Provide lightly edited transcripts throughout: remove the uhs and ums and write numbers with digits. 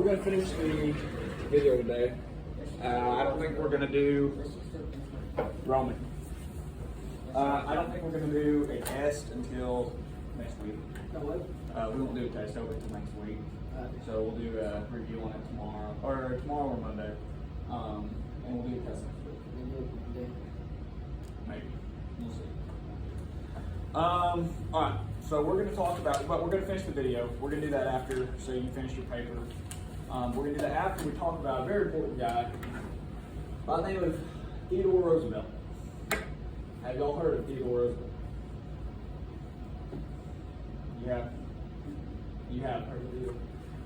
going to finish the video today. I don't think we're going to do Roman. I don't think we're going to do a test until next week. We won't do a test over until next week. So we'll do a review on it tomorrow or Monday. And we'll do a test next week. Maybe. We'll see. Alright, so we're going to talk about, but we're going to finish the video. We're going to do that after, so you finish your paper. We're going to do that after we talk about a very important guy by the name of Theodore Roosevelt. Have y'all heard of Theodore Roosevelt? You have heard of Theodore.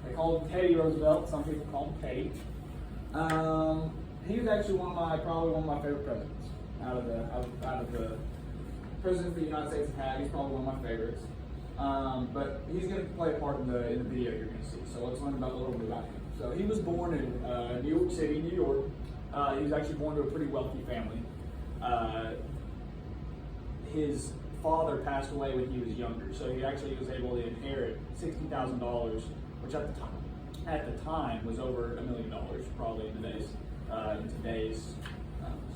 They call him Teddy Roosevelt. Some people call him Teddy. He was actually probably one of my favorite presidents out of the presidents the United States have had. He's probably one of my favorites. But he's going to play a part in the video you're going to see. So let's learn about a little bit about him. So he was born in New York City, New York. He was actually born to a pretty wealthy family. His father passed away when he was younger, so he actually was able to inherit $60,000, which at the time was over $1 million, probably in today's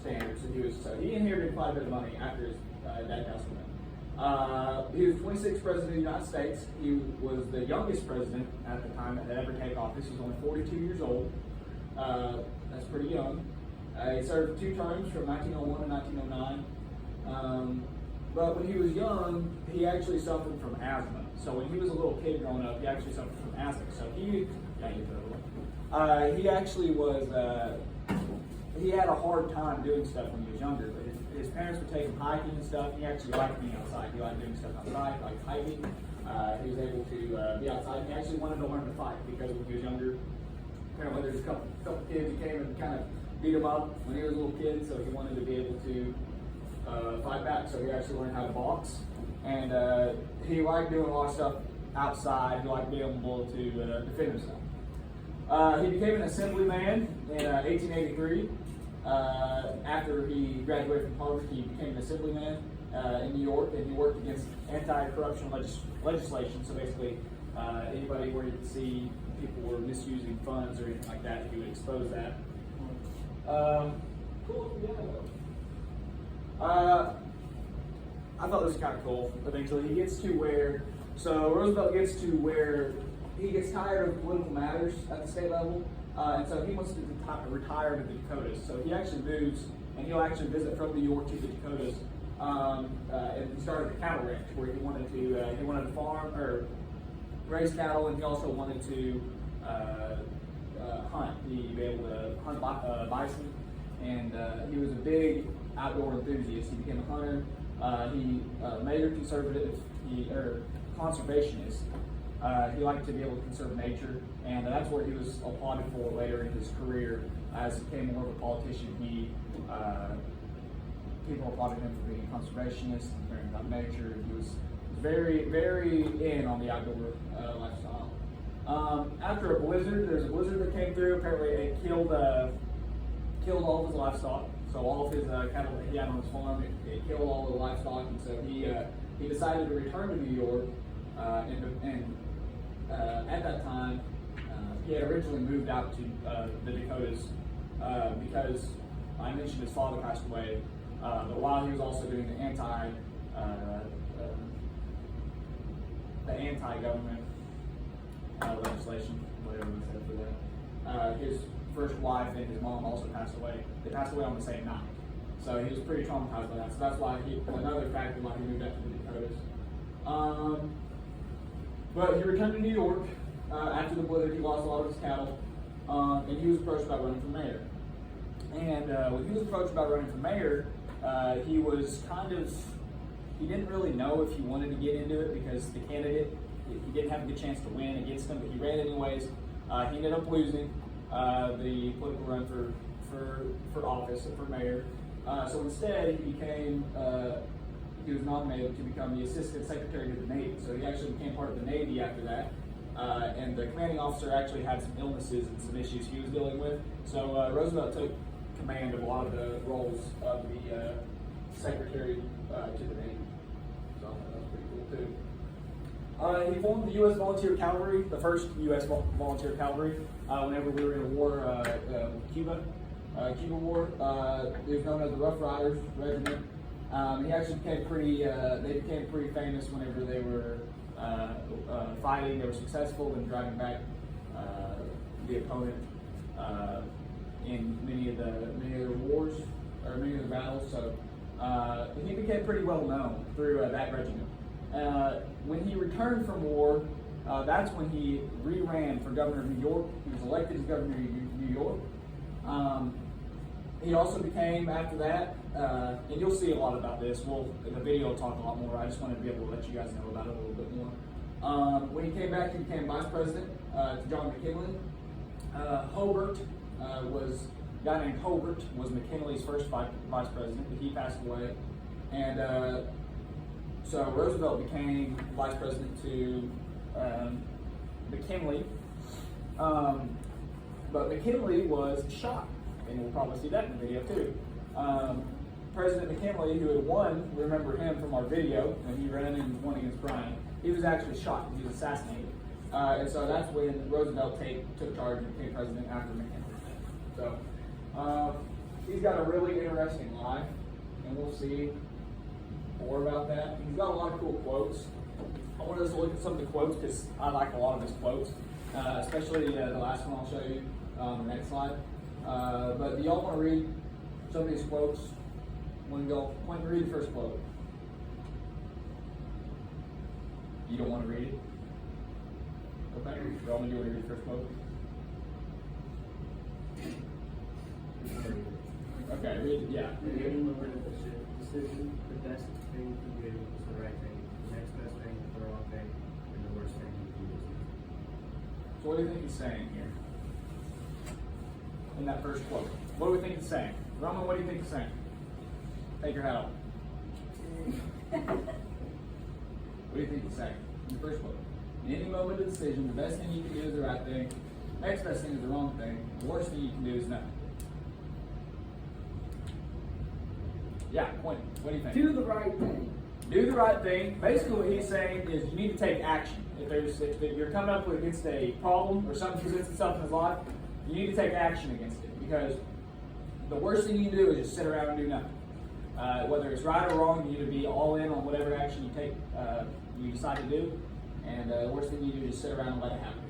standards. So he inherited quite a bit of money after his dad passed away. He was 26th president of the United States. He was the youngest president at the time that had ever taken office. He was only 42 years old. That's pretty young. He served 2 terms from 1901 to 1909. But when he was young, he actually suffered from asthma. So when he was a little kid growing up, he actually suffered from asthma. So he actually was, he had a hard time doing stuff when he was younger. But his parents would take him hiking and stuff. He actually liked being outside. He liked doing stuff outside, like hiking. He was able to be outside. He actually wanted to learn to fight because when he was younger, apparently there's a couple kids who came and kind of beat him up when he was a little kid. So he wanted to be able to fight back. So he actually learned how to box. And he liked doing a lot of stuff outside. He liked being able to defend himself. He became an assemblyman in 1883. After he graduated from Harvard, he became an assemblyman in New York, and he worked against anti-corruption legislation. So basically, anybody where you could see people were misusing funds or anything like that, he would expose that. Cool. I thought this was kind of cool. Eventually, Roosevelt gets to where he gets tired of political matters at the state level, and so he wants to retire to the Dakotas. So he actually moves, and he'll actually visit from New York to the Dakotas, and he started a cattle ranch where he wanted to farm or raise cattle, and he also wanted to hunt. He'd be able to hunt bison, and he was a big outdoor enthusiast. He became a hunter. He major conservationist. He liked to be able to conserve nature, and that's what he was applauded for later in his career. As he became more of a politician, people applauded him for being a conservationist and caring about nature. He was very, very in on the outdoor lifestyle. After there's a blizzard that came through. Apparently, it killed all of his livestock. So all of his cattle that he had on his farm, it killed all the livestock, and so he decided to return to New York. At that time, he had originally moved out to the Dakotas because I mentioned his father passed away. But while he was also doing the anti-government legislation, whatever we said for that, his first wife and his mom also passed away. They passed away on the same night. So he was pretty traumatized by that. So that's why another factor why he moved out to the Dakotas. But he returned to New York after the blizzard. He lost a lot of his cattle, and he was approached about running for mayor. And when he was approached about running for mayor, he didn't really know if he wanted to get into it because the candidate, he didn't have a good chance to win against him, but he ran anyways. He ended up losing the political run for office, for mayor. So instead, he was nominated to become the Assistant Secretary of the Navy. So he actually became part of the Navy after that. And the commanding officer actually had some illnesses and some issues he was dealing with. So Roosevelt took command of a lot of the roles of the Secretary to the Navy. So that was pretty cool too. He formed the U.S. Volunteer Cavalry, the first U.S. Volunteer Cavalry, whenever we were in a war with Cuba, Cuba War. He was known as the Rough Riders Regiment. He actually became they became pretty famous whenever they were fighting. They were successful in driving back the opponent in many of the wars or many of the battles. So he became pretty well known through that regiment. When he returned from war, that's when he re-ran for governor of New York. He was elected as governor of New York. He also became, after that, and you'll see a lot about this. In the video, will talk a lot more. I just wanted to be able to let you guys know about it a little bit more. When he came back, he became vice president to John McKinley. Hobart was a guy named Hobart was McKinley's first vice president, but he passed away. And so Roosevelt became vice president to McKinley. But McKinley was shot, and we'll probably see that in the video too. President McKinley, who had won, remember him from our video when he ran and won against Bryan, he was actually shot. He was assassinated. And so that's when Roosevelt took charge and became president after McKinley. So he's got a really interesting life, and we'll see more about that. He's got a lot of cool quotes. I want us to look at some of the quotes because I like a lot of his quotes, especially the last one I'll show you on the next slide. But do y'all want to read some of these quotes? Want to read the first quote? You don't want to read it? Okay. Roman, do you want to read the first quote? Okay, read it. Yeah. In any moment of decision, the best thing to do is the right thing. The next best thing is the wrong thing, and the worst thing you can do is nothing. So what do you think he's saying here? In that first quote. What do we think he's saying? Roman, what do you think he's saying? Take your hat off. What do you think he's saying in the first quote? In any moment of decision, the best thing you can do is the right thing. The next best thing is the wrong thing. The worst thing you can do is nothing. Yeah, Quentin, what do you think? Do the right thing. Do the right thing. Basically, what he's saying is you need to take action. If you're coming up against a problem or something presents itself in his life, you need to take action against it, because the worst thing you can do is just sit around and do nothing. Whether it's right or wrong, you need to be all in on whatever action you decide to do, and the worst thing you do is just sit around and let it happen.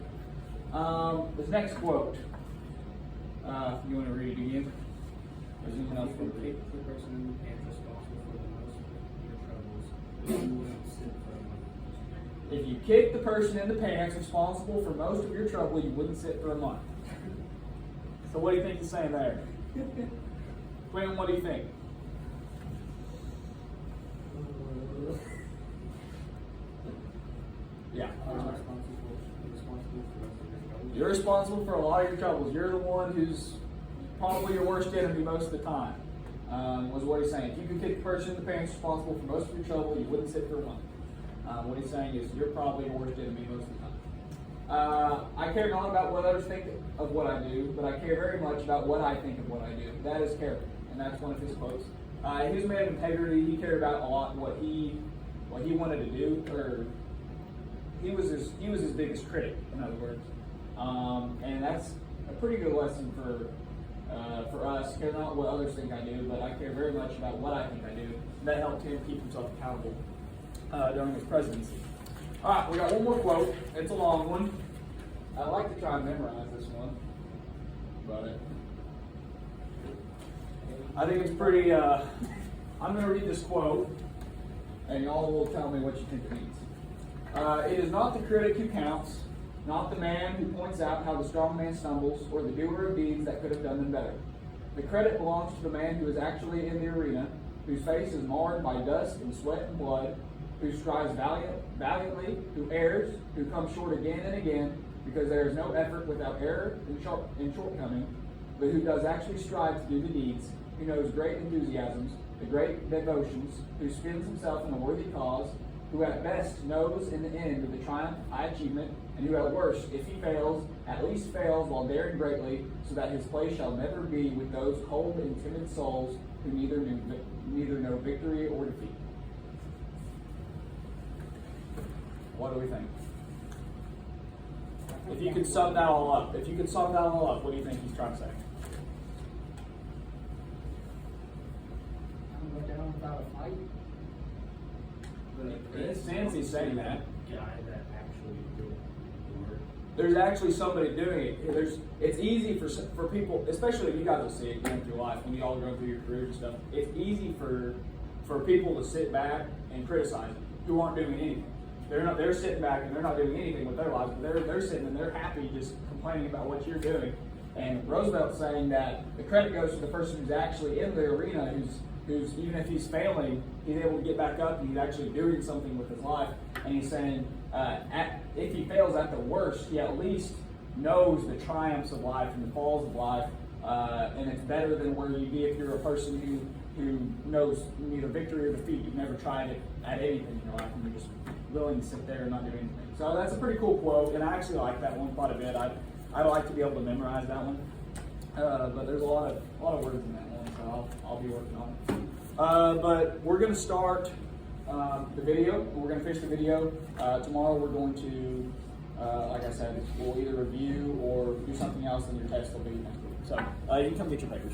This next quote, you want to read it again? Or is anyone else want to read it? The person in the pants responsible for the most of your troubles, you wouldn't sit for a month. If you kick the person in the pants responsible for most of your trouble, you wouldn't sit for a month. So what do you think he's saying there? Quentin, what do you think? Yeah. You're responsible for a lot of your troubles. You're the one who's probably your worst enemy most of the time, was what he's saying. If you could kick the person in the pants responsible for most of your trouble, you wouldn't sit for a month. What he's saying is you're probably your worst enemy most of the time. I care not about what others think of what I do, but I care very much about what I think of what I do. That is character, and that's one of his quotes. He was a man of integrity. He cared about a lot what he wanted to do, or he was his biggest critic, in other words. And that's a pretty good lesson for us. Care not what others think I do, but I care very much about what I think I do. That helped him keep himself accountable during his presidency. All right, we got one more quote. It's a long one. I like to try and memorize this one, but I think it's pretty. I'm going to read this quote, and y'all will tell me what you think it means. It is not the critic who counts, not the man who points out how the strong man stumbles, or the doer of deeds that could have done them better. The credit belongs to the man who is actually in the arena, whose face is marred by dust and sweat and blood, who strives valiantly, who errs, who comes short again and again, because there is no effort without error and shortcoming, but who does actually strive to do the deeds, who knows great enthusiasms, the great devotions, who spends himself in a worthy cause, who at best knows in the end of the triumph high achievement, and who at worst, if he fails, at least fails while daring greatly, so that his place shall never be with those cold and timid souls who neither know victory or defeat. What do we think? If you could sum that all up, what do you think he's trying to say? I'm going down without a fight. But In a sense, he's saying that. guy that actually did the work. There's actually somebody doing it. It's easy for people, especially if you guys will see it going through life when you all go through your careers and stuff. It's easy for people to sit back and criticize who aren't doing anything. They're sitting back and they're not doing anything with their lives, but they're sitting and they're happy just complaining about what you're doing. And Roosevelt's saying that the credit goes to the person who's actually in the arena, who's even if he's failing, he's able to get back up and he's actually doing something with his life. And he's saying, if he fails at the worst, he at least knows the triumphs of life and the falls of life, and it's better than where you'd be if you're a person who knows neither victory or defeat. You've never tried it at anything in your life, and you're just willing to sit there and not do anything. So that's a pretty cool quote, and I actually like that one quite a bit. I'd like to be able to memorize that one, but there's a lot of words in that one, so I'll be working on it. But we're going to start the video. We're going to finish the video. Tomorrow we're going to, like I said, we'll either review or do something else, and your test will be next week. So you can come get your papers.